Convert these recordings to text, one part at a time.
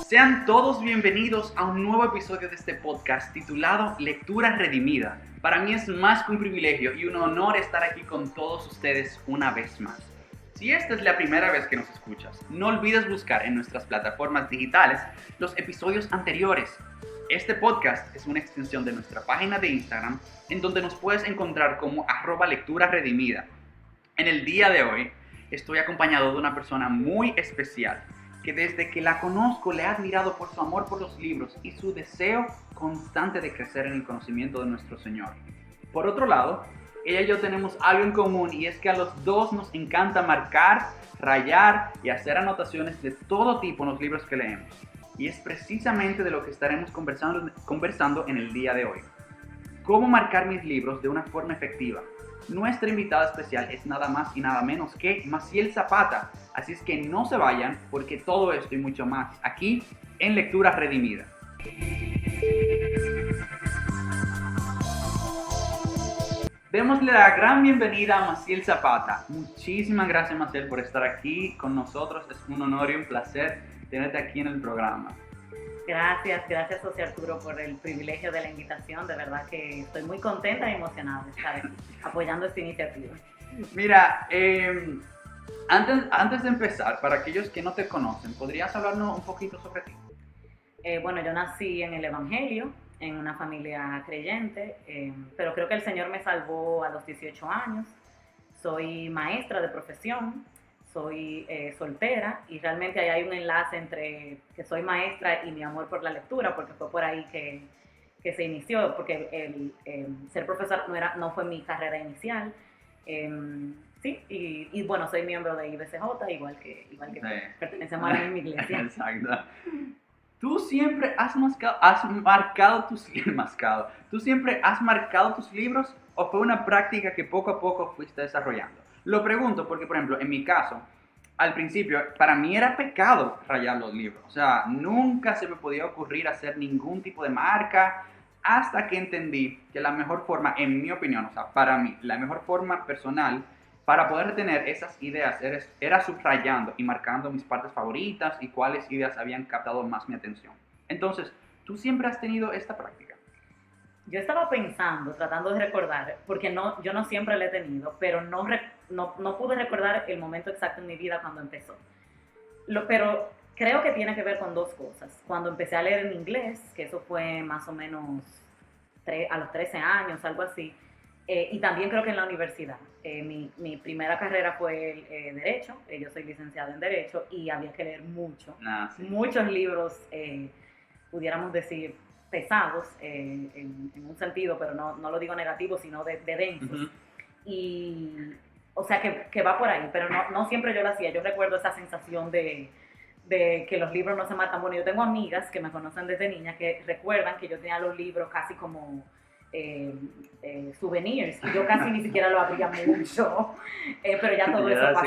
Sean todos bienvenidos a un nuevo episodio de este podcast titulado Lectura Redimida. Para mí es más que un privilegio y un honor estar aquí con todos ustedes una vez más. Si esta es la primera vez que nos escuchas, no olvides buscar en nuestras plataformas digitales los episodios anteriores. Este podcast es una extensión de nuestra página de Instagram, en donde nos puedes encontrar como @lecturaredimida. En el día de hoy estoy acompañado de una persona muy especial, que desde que la conozco le he admirado por su amor por los libros y su deseo constante de crecer en el conocimiento de nuestro Señor. Por otro lado, ella y yo tenemos algo en común, y es que a los dos nos encanta marcar, rayar y hacer anotaciones de todo tipo en los libros que leemos. Y es precisamente de lo que estaremos conversando en el día de hoy. ¿Cómo marcar mis libros de una forma efectiva? Nuestra invitada especial es nada más y nada menos que Maciel Zapata. Así es que no se vayan, porque todo esto y mucho más aquí en Lectura Redimida. Démosle la gran bienvenida a Maciel Zapata. Muchísimas gracias, Maciel, por estar aquí con nosotros. Es un honor y un placer tenerte aquí en el programa. Gracias, José Arturo, por el privilegio de la invitación. De verdad que estoy muy contenta y emocionada de estar aquí apoyando esta iniciativa. Mira, antes de empezar, para aquellos que no te conocen, ¿podrías hablarnos un poquito sobre ti? Bueno, yo nací en el Evangelio, en una familia creyente, pero creo que el Señor me salvó a los 18 años. Soy maestra de profesión, soy soltera, y realmente ahí hay un enlace entre que soy maestra y mi amor por la lectura, porque fue por ahí que se inició, porque el ser profesor no fue mi carrera inicial. Sí, y bueno, soy miembro de IBCJ, igual que sí. Pertenecemos a la misma iglesia. Exacto. ¿Tú siempre has marcado tus libros, o fue una práctica que poco a poco fuiste desarrollando? Lo pregunto porque, por ejemplo, en mi caso, al principio, para mí era pecado rayar los libros. O sea, nunca se me podía ocurrir hacer ningún tipo de marca, hasta que entendí que la mejor forma, en mi opinión, o sea, para mí, la mejor forma personal para poder retener esas ideas era subrayando y marcando mis partes favoritas y cuáles ideas habían captado más mi atención. Entonces, ¿tú siempre has tenido esta práctica? Yo estaba pensando, tratando de recordar, porque yo no siempre la he tenido, pero no pude recordar el momento exacto en mi vida cuando empezó. Pero creo que tiene que ver con dos cosas. Cuando empecé a leer en inglés, que eso fue más o menos a los 13 años, algo así, y también creo que en la universidad. Mi primera carrera fue Derecho. Yo soy licenciada en Derecho y había que leer muchos libros, pudiéramos decir, pesados, en un sentido, pero no lo digo negativo, sino de densos. Uh-huh. Y, o sea, que va por ahí, pero no siempre yo lo hacía. Yo recuerdo esa sensación de que los libros no se matan. Bueno, yo tengo amigas que me conocen desde niña que recuerdan que yo tenía los libros casi como souvenirs, y yo casi ni siquiera lo abría mucho, pero ya todo eso pasó.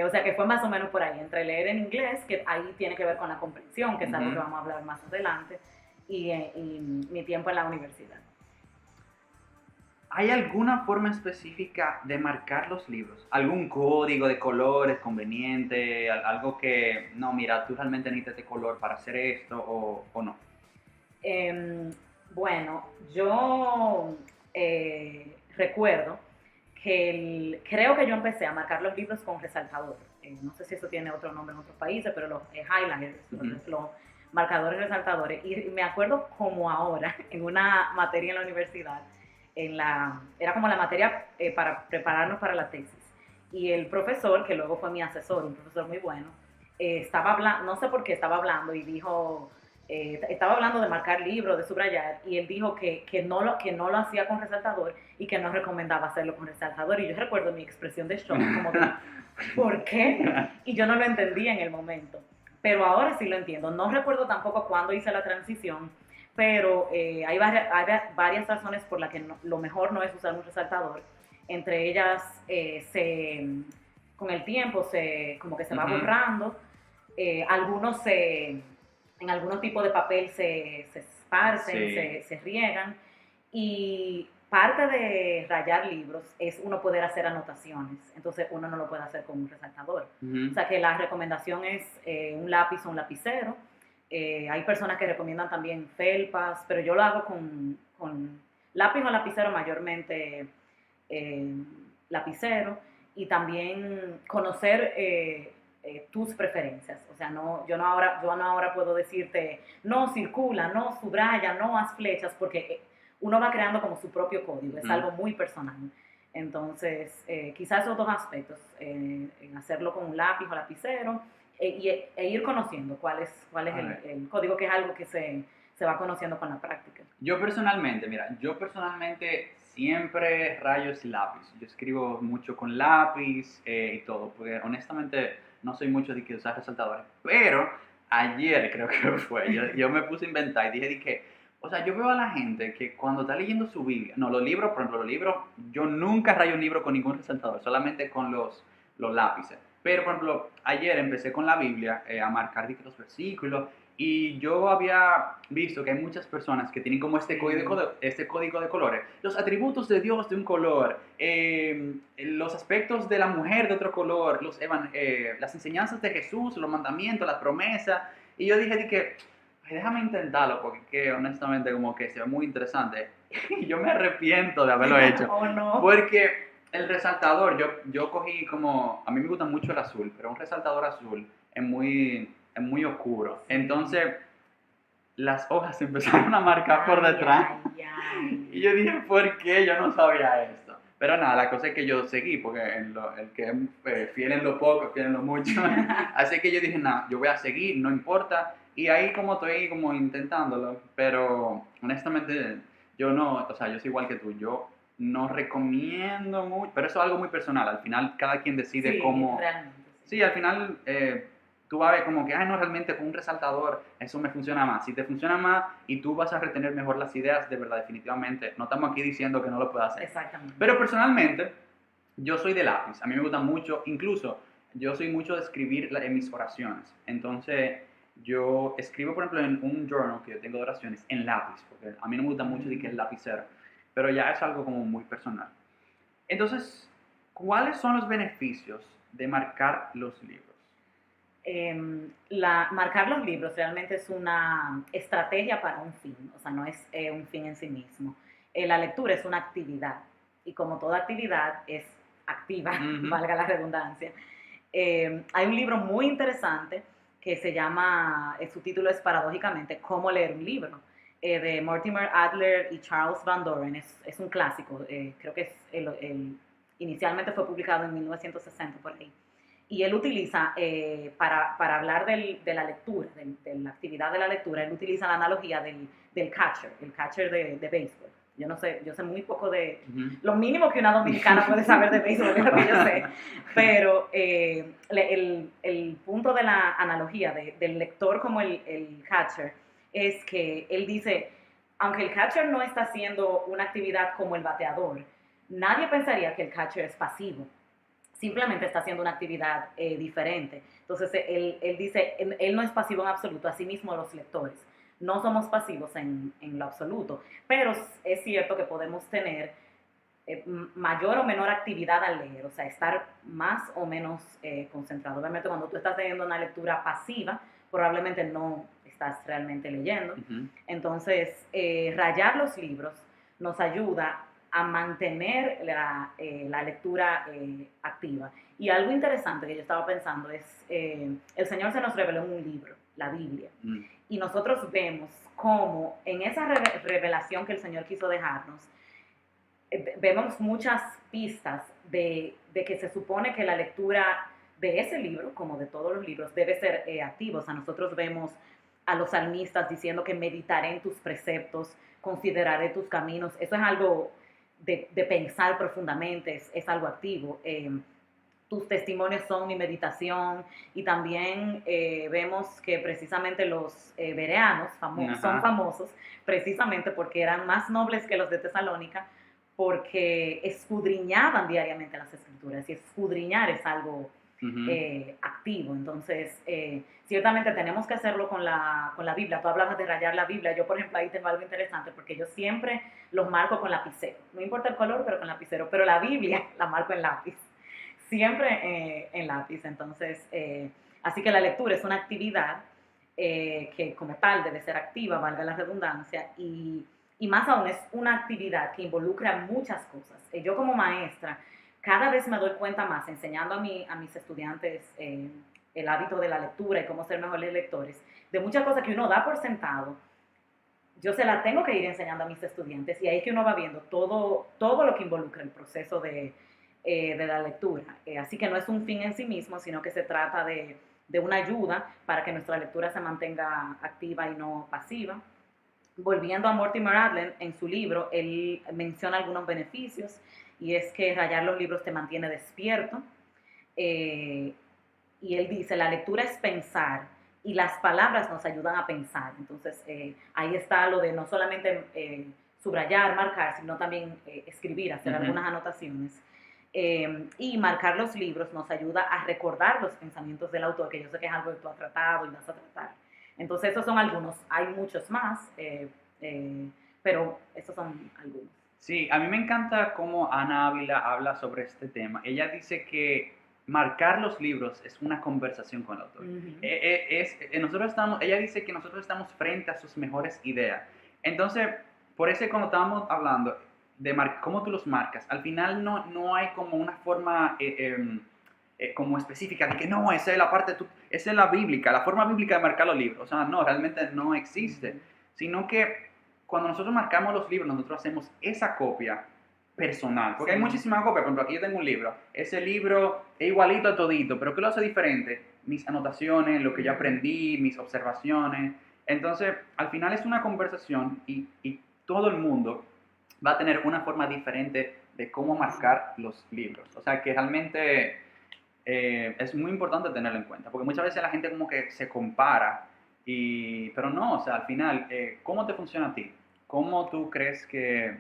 O sea que fue más o menos por ahí, entre leer en inglés, que ahí tiene que ver con la comprensión, que es algo que vamos a hablar más adelante, y mi tiempo en la universidad. ¿Hay alguna forma específica de marcar los libros? ¿Algún código de colores conveniente? ¿Algo que, no, mira, tú realmente necesitas este color para hacer esto, o no? Bueno, yo recuerdo que creo que yo empecé a marcar los libros con resaltadores. No sé si eso tiene otro nombre en otros países, pero los highlighters, los marcadores resaltadores. Y me acuerdo como ahora, en una materia en la universidad, era como la materia para prepararnos para la tesis. Y el profesor, que luego fue mi asesor, un profesor muy bueno, estaba hablando, no sé por qué estaba hablando, y dijo... estaba hablando de marcar libros, de subrayar, y él dijo que no lo hacía con resaltador y que no recomendaba hacerlo con resaltador. Y yo recuerdo mi expresión de shock, como de ¿por qué? Y yo no lo entendía en el momento, pero ahora sí lo entiendo. No recuerdo tampoco cuándo hice la transición, pero hay varias razones por las que lo mejor no es usar un resaltador. Entre ellas, con el tiempo como que se va borrando. En algunos tipos de papel esparcen, Sí. se riegan. Y parte de rayar libros es uno poder hacer anotaciones. Entonces uno no lo puede hacer con un resaltador. O sea que la recomendación es un lápiz o un lapicero. Hay personas que recomiendan también felpas, pero yo lo hago con lápiz o lapicero, mayormente lapicero, y también conocer tus preferencias. O sea, yo no ahora puedo decirte, no circula, no subraya, no haz flechas, porque uno va creando como su propio código, es algo muy personal. Entonces, quizás esos dos aspectos, en hacerlo con un lápiz o lapicero, e ir conociendo cuál es el código, que es algo que se va conociendo con la práctica. Yo personalmente siempre rayo es lápiz. Yo escribo mucho con lápiz y todo, porque honestamente no soy mucho de que usar resaltadores. Pero ayer creo que fue, yo me puse a inventar y dije que, o sea, yo veo a la gente que cuando está leyendo su Biblia, no, los libros, por ejemplo, los libros, yo nunca rayo un libro con ningún resaltador, solamente con los lápices. Pero, por ejemplo, ayer empecé con la Biblia a marcar los versículos y yo había visto que hay muchas personas que tienen como este código de colores. Los atributos de Dios de un color, los aspectos de la mujer de otro color, las enseñanzas de Jesús, los mandamientos, las promesas. Y yo dije que, ay, déjame intentarlo porque honestamente como que se ve muy interesante. Y yo me arrepiento de haberlo hecho. Oh, no. Porque el resaltador, yo cogí como, a mí me gusta mucho el azul, pero un resaltador azul es muy oscuro. Entonces, las hojas se empezaron a marcar por detrás. Y yo dije, ¿por qué? Yo no sabía esto. Pero nada, la cosa es que yo seguí, porque el que es fiel en lo poco, fiel en lo mucho. Así que yo dije, nada, yo voy a seguir, no importa. Y ahí como estoy como intentándolo, pero honestamente yo no, o sea, yo soy igual que tú, yo no recomiendo mucho, pero eso es algo muy personal, al final cada quien decide cómo... Realmente, sí, al final tú vas a ver como que, ay, no, realmente con un resaltador eso me funciona más. Si te funciona más y tú vas a retener mejor las ideas, de verdad, definitivamente, no estamos aquí diciendo que no lo puedas hacer. Exactamente. Pero personalmente, yo soy de lápiz, a mí me gusta mucho, incluso yo soy mucho de escribir en mis oraciones. Entonces, yo escribo, por ejemplo, en un journal que yo tengo de oraciones en lápiz, porque a mí no me gusta mucho de que el lapicero, pero ya es algo como muy personal. Entonces, ¿cuáles son los beneficios de marcar los libros? Marcar los libros realmente es una estrategia para un fin, o sea, no es un fin en sí mismo. La lectura es una actividad y como toda actividad es activa, valga la redundancia. Hay un libro muy interesante que se llama, su título es paradójicamente Cómo leer un libro, de Mortimer Adler y Charles Van Doren. Es un clásico, creo que inicialmente fue publicado en 1960 por ahí. Y él utiliza, para hablar de la lectura, de la actividad de la lectura, él utiliza la analogía del catcher, el catcher de béisbol. Yo no sé, yo sé muy poco de... Lo mínimo que una dominicana puede saber de béisbol es lo que yo sé. Pero el punto de la analogía del lector como el catcher es que él dice, aunque el catcher no está haciendo una actividad como el bateador, nadie pensaría que el catcher es pasivo. Simplemente está haciendo una actividad diferente. Entonces, él dice, él no es pasivo en absoluto, así mismo los lectores. No somos pasivos en lo absoluto, pero es cierto que podemos tener mayor o menor actividad al leer, o sea, estar más o menos concentrado. Obviamente, cuando tú estás teniendo una lectura pasiva, probablemente no estás realmente leyendo. Entonces, rayar los libros nos ayuda a mantener la lectura activa. Y algo interesante que yo estaba pensando es, el Señor se nos reveló en un libro, la Biblia, y nosotros vemos cómo en esa revelación que el Señor quiso dejarnos, vemos muchas pistas de que se supone que la lectura de ese libro, como de todos los libros, debe ser activa. O sea, nosotros vemos a los salmistas diciendo que meditaré en tus preceptos, consideraré tus caminos. Eso es algo de pensar profundamente, es algo activo. Tus testimonios son mi meditación. Y también vemos que precisamente los bereanos son famosos precisamente porque eran más nobles que los de Tesalónica, porque escudriñaban diariamente las escrituras, y escudriñar es algo Ujú. activo. Entonces, ciertamente tenemos que hacerlo con la Biblia. Tú hablabas de rayar la Biblia. Yo, por ejemplo, ahí tengo algo interesante porque yo siempre los marco con lapicero. No importa el color, pero con lapicero. Pero la Biblia la marco en lápiz. Siempre en lápiz. Entonces, así que la lectura es una actividad que como tal debe ser activa, valga la redundancia, y más aún es una actividad que involucra muchas cosas. Yo como maestra cada vez me doy cuenta más enseñando a mis estudiantes el hábito de la lectura y cómo ser mejores lectores, de muchas cosas que uno da por sentado, yo se la tengo que ir enseñando a mis estudiantes y ahí es que uno va viendo todo lo que involucra el proceso de la lectura. Así que no es un fin en sí mismo, sino que se trata de una ayuda para que nuestra lectura se mantenga activa y no pasiva. Volviendo a Mortimer Adler, en su libro, él menciona algunos beneficios y es que rayar los libros te mantiene despierto. Eh, y él dice, la lectura es pensar y las palabras nos ayudan a pensar. Entonces, ahí está lo de no solamente subrayar, marcar, sino también escribir, hacer algunas anotaciones. Y marcar los libros nos ayuda a recordar los pensamientos del autor, que yo sé que es algo que tú has tratado y vas a tratar. Entonces, esos son algunos. Hay muchos más, pero esos son algunos. Sí, a mí me encanta cómo Ana Ávila habla sobre este tema. Ella dice que marcar los libros es una conversación con el autor. Ella dice que nosotros estamos frente a sus mejores ideas. Entonces, por eso cuando estábamos hablando de cómo tú los marcas, al final no hay como una forma como específica de que no, esa es la parte, esa es la bíblica, la forma bíblica de marcar los libros. O sea, no, realmente no existe. Sino que cuando nosotros marcamos los libros, nosotros hacemos esa copia personal. Porque hay muchísimas copias. Por ejemplo, aquí yo tengo un libro. Ese libro es igualito a todito, pero ¿qué lo hace diferente? Mis anotaciones, lo que yo aprendí, mis observaciones. Entonces, al final es una conversación y todo el mundo va a tener una forma diferente de cómo marcar los libros. O sea, que realmente es muy importante tenerlo en cuenta. Porque muchas veces la gente como que se compara pero no, o sea, al final, ¿cómo te funciona a ti? ¿Cómo tú crees que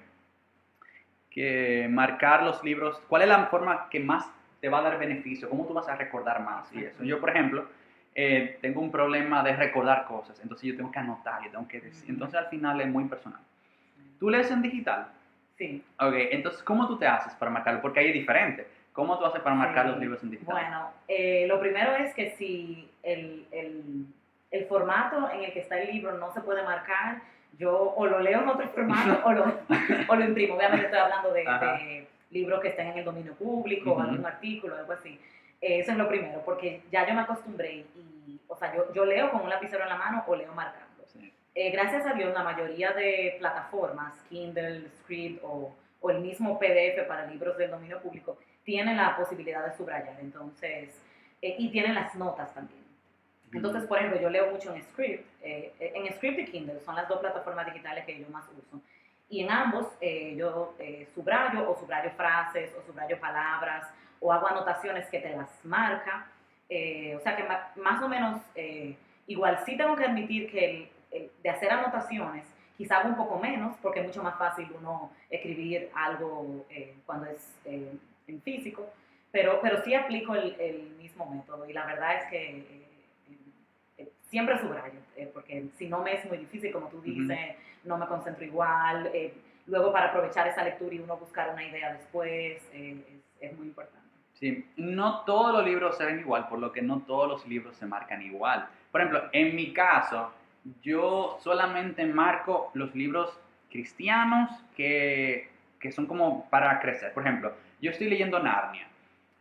marcar los libros, cuál es la forma que más te va a dar beneficio? ¿Cómo tú vas a recordar más? Y eso. Yo, por ejemplo, tengo un problema de recordar cosas, entonces yo tengo que anotar, yo tengo que decir. Entonces al final es muy personal. ¿Tú lees en digital? Sí. Ok, entonces, ¿cómo tú te haces para marcarlo? Porque ahí es diferente. ¿Cómo tú haces para marcar los libros en digital? Bueno, lo primero es que si el formato en el que está el libro no se puede marcar, yo o lo leo en otro formato o lo imprimo. Obviamente estoy hablando de libros que estén en el dominio público, o algún artículo, algo así. Eso es lo primero, porque ya yo me acostumbré o sea, yo leo con un lapicero en la mano o leo marcando. Sí. Gracias a Dios, la mayoría de plataformas, Kindle, Script o el mismo PDF para libros del dominio público, tienen la posibilidad de subrayar, entonces, y tienen las notas también. Entonces, por ejemplo, yo leo mucho en Script. En Script y Kindle son las dos plataformas digitales que yo más uso. Y en ambos yo subrayo frases o subrayo palabras o hago anotaciones que te las marca. O sea que más o menos, igual sí tengo que admitir que de hacer anotaciones quizá hago un poco menos porque es mucho más fácil uno escribir algo cuando es en físico, pero sí aplico el mismo método y la verdad es que siempre subrayo, porque si no me es muy difícil, como tú dices, no me concentro igual, luego para aprovechar esa lectura y uno buscar una idea después, es muy importante. Sí, no todos los libros se ven igual, por lo que no todos los libros se marcan igual. Por ejemplo, en mi caso, yo solamente marco los libros cristianos que son como para crecer. Por ejemplo, yo estoy leyendo Narnia.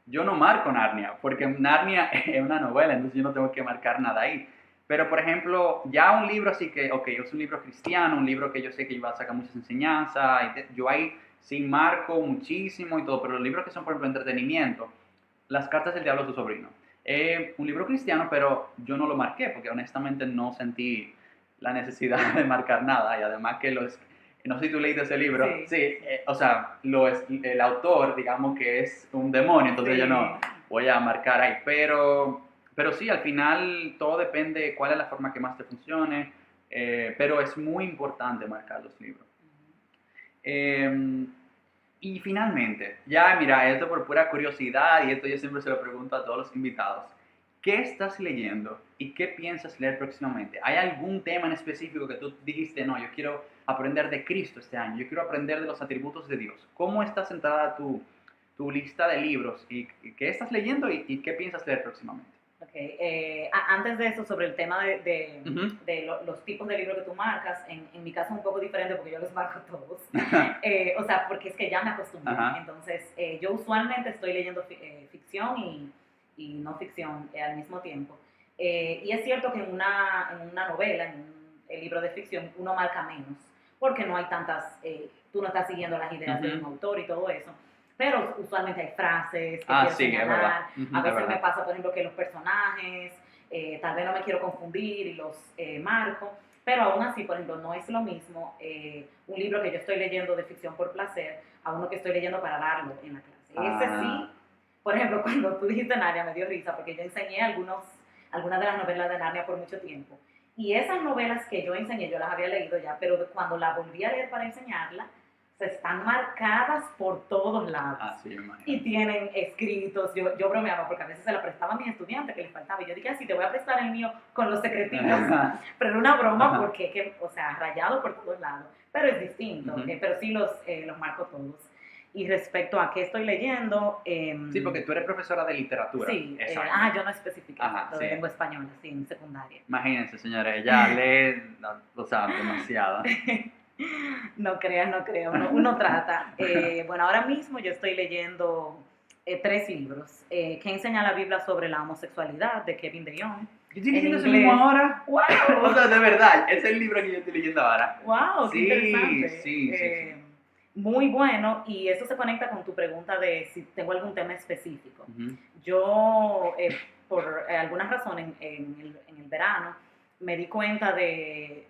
Yo no marco Narnia, porque Narnia es una novela, entonces yo no tengo que marcar nada ahí. Pero, por ejemplo, ya un libro así que, ok, es un libro cristiano, un libro que yo sé que va a sacar muchas enseñanzas, yo ahí sí marco muchísimo y todo, pero los libros que son, por ejemplo, entretenimiento, Las cartas del diablo a tu sobrino, un libro cristiano, pero yo no lo marqué, porque honestamente no sentí la necesidad de marcar nada, y además que no sé si tú leíste ese libro, sí, o sea, el autor, digamos que es un demonio, entonces yo no voy a marcar ahí, pero sí, al final todo depende de cuál es la forma que más te funcione, pero es muy importante marcar los libros. Y finalmente, ya mira, esto por pura curiosidad y esto yo siempre se lo pregunto a todos los invitados. ¿Qué estás leyendo y qué piensas leer próximamente? ¿Hay algún tema en específico que tú dijiste, no, yo quiero aprender de Cristo este año, yo quiero aprender de los atributos de Dios? ¿Cómo está centrada tu lista de libros y qué estás leyendo y qué piensas leer próximamente? Okay. Antes de eso, sobre el tema de Uh-huh. los tipos de libros que tú marcas, en mi caso es un poco diferente porque yo los marco todos. O sea, porque es que ya me acostumbré. Ajá. Entonces, yo usualmente estoy leyendo ficción y no ficción al mismo tiempo. Y es cierto que en una novela, en un libro de ficción, uno marca menos, porque no hay tantas, tú no estás siguiendo las ideas de un autor y todo eso. Pero usualmente hay frases que quiero Sí, señalar. es verdad. A veces Es me verdad. pasa, por ejemplo, que los personajes, tal vez no me quiero confundir y los marco, pero aún así, por ejemplo, no es lo mismo un libro que yo estoy leyendo de ficción por placer a uno que estoy leyendo para darlo en la clase. Ese sí, por ejemplo, cuando tú dijiste Narnia me dio risa porque yo enseñé algunas de las novelas de Narnia por mucho tiempo. Y esas novelas que yo enseñé, yo las había leído ya, pero cuando las volví a leer para enseñarla, se están marcadas por todos lados. Sí, me imagino. Y tienen escritos, yo bromeaba porque a veces se la prestaba a mis estudiantes que les faltaba. Y yo dije, así te voy a prestar el mío con los secretitos. Pero era una broma porque, o sea, rayado por todos lados. Pero es distinto, pero sí los marco todos. Y respecto a qué estoy leyendo... sí, porque tú eres profesora de literatura. Sí, yo no especifiqué, de lengua española, sí, en secundaria. Imagínense, señores, ella lee, o sea, demasiado. No creas, uno trata. Bueno, ahora mismo yo estoy leyendo 3 libros. ¿Qué enseña la Biblia sobre la homosexualidad? De Kevin DeYoung. Yo estoy leyendo ese mismo ahora. ¡Wow! O sea, de verdad, es el libro que yo estoy leyendo ahora. ¡Wow! Sí, ¡Qué interesante! Sí. Muy bueno, y eso se conecta con tu pregunta de si tengo algún tema específico. Uh-huh. Yo, por alguna razón, en el verano, me di cuenta de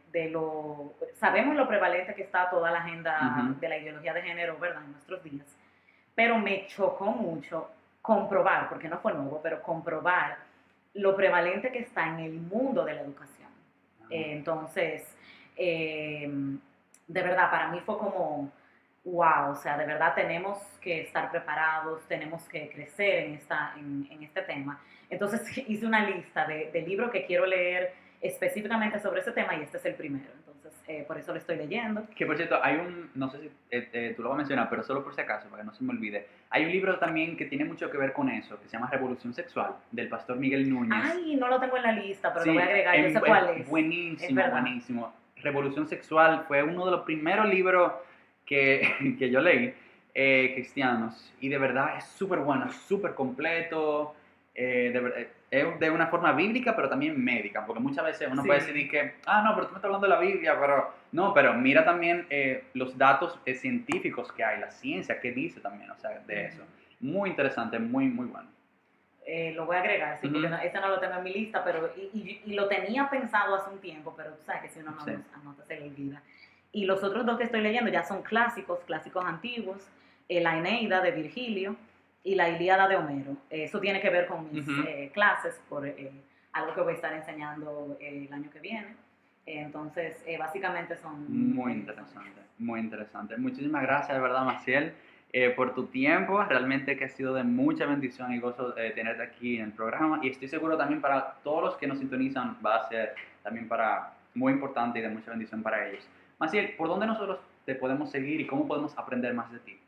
sabemos lo prevalente que está toda la agenda de la ideología de género, ¿verdad?, en nuestros días, pero me chocó mucho comprobar, porque no fue nuevo, pero comprobar lo prevalente que está en el mundo de la educación. Entonces, de verdad, para mí fue como, wow, o sea, de verdad tenemos que estar preparados, tenemos que crecer en este tema. Entonces hice una lista de libros que quiero leer específicamente sobre ese tema y este es el primero. Entonces, por eso lo estoy leyendo. Que por cierto, hay no sé si tú lo vas a mencionar, pero solo por si acaso, para que no se me olvide. Hay un libro también que tiene mucho que ver con eso, que se llama Revolución Sexual, del pastor Miguel Núñez. Ay, no lo tengo en la lista, pero lo voy a agregar, yo sé cuál es. Buenísimo. Revolución Sexual fue uno de los primeros libros que yo leí, cristianos, y de verdad es súper bueno, súper completo, es de una forma bíblica, pero también médica, porque muchas veces uno puede decir que, no, pero tú me estás hablando de la Biblia, pero mira también los datos científicos que hay, la ciencia, que dice también, o sea, de eso. Muy interesante, muy, muy bueno. Lo voy a agregar, sí, porque ese no lo tengo en mi lista, pero y lo tenía pensado hace un tiempo, pero tú sabes que si uno no anota se le olvida. Y los otros 2 que estoy leyendo ya son clásicos antiguos, la Eneida de Virgilio y la Ilíada de Homero. Eso tiene que ver con mis clases, por algo que voy a estar enseñando el año que viene. Entonces, básicamente son... Muy interesante. Muchísimas gracias, de verdad, Maciel, por tu tiempo. Realmente que ha sido de mucha bendición y gozo tenerte aquí en el programa. Y estoy seguro también para todos los que nos sintonizan va a ser también muy importante y de mucha bendición para ellos. Maciel, ¿por dónde nosotros te podemos seguir y cómo podemos aprender más de ti?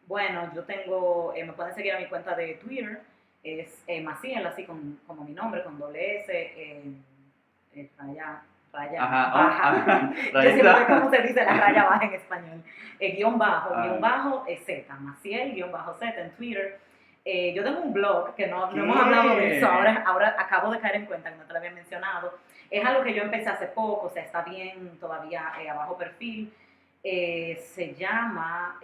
Bueno, yo tengo, me pueden seguir a mi cuenta de Twitter, es Maciel, así como mi nombre, con doble S, raya baja. Yo siempre sé cómo se dice la raya baja en español. Guión bajo Z, Maciel, Z en Twitter. Yo tengo un blog que no hemos hablado de eso, ahora acabo de caer en cuenta que no te lo había mencionado. Es algo que yo empecé hace poco, o sea, está bien todavía a bajo perfil. Se llama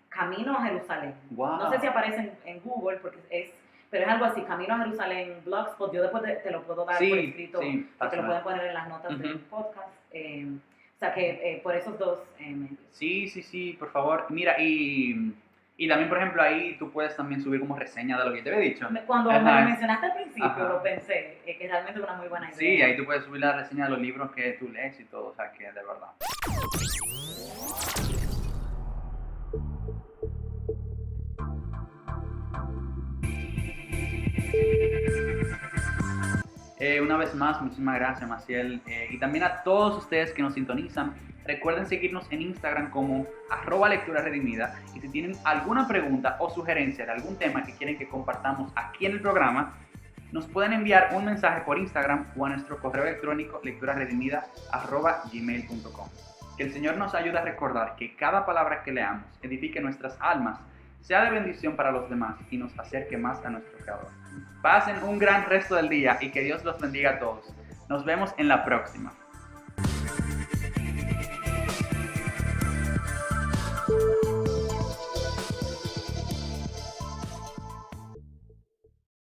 Camino a Jerusalén. Wow. No sé si aparece en Google, pero es algo así, Camino a Jerusalén, Blogspot. Yo después te lo puedo dar por escrito, porque lo pueden poner en las notas del podcast. O sea que por esos 2 medios. Sí, por favor. Mira, y también, por ejemplo, ahí tú puedes también subir como reseña de lo que te había dicho. Cuando me lo mencionaste al principio, lo pensé, que realmente es una muy buena idea. Sí, ahí tú puedes subir la reseña de los libros que tú lees y todo, o sea, que de verdad. Una vez más, muchísimas gracias, Maciel. Y también a todos ustedes que nos sintonizan. Recuerden seguirnos en Instagram como @lecturaredimida. Y si tienen alguna pregunta o sugerencia de algún tema que quieren que compartamos aquí en el programa, nos pueden enviar un mensaje por Instagram o a nuestro correo electrónico lecturaredimida@gmail.com. Que el Señor nos ayude a recordar que cada palabra que leamos edifique nuestras almas, sea de bendición para los demás y nos acerque más a nuestro Creador. Pasen un gran resto del día y que Dios los bendiga a todos. Nos vemos en la próxima.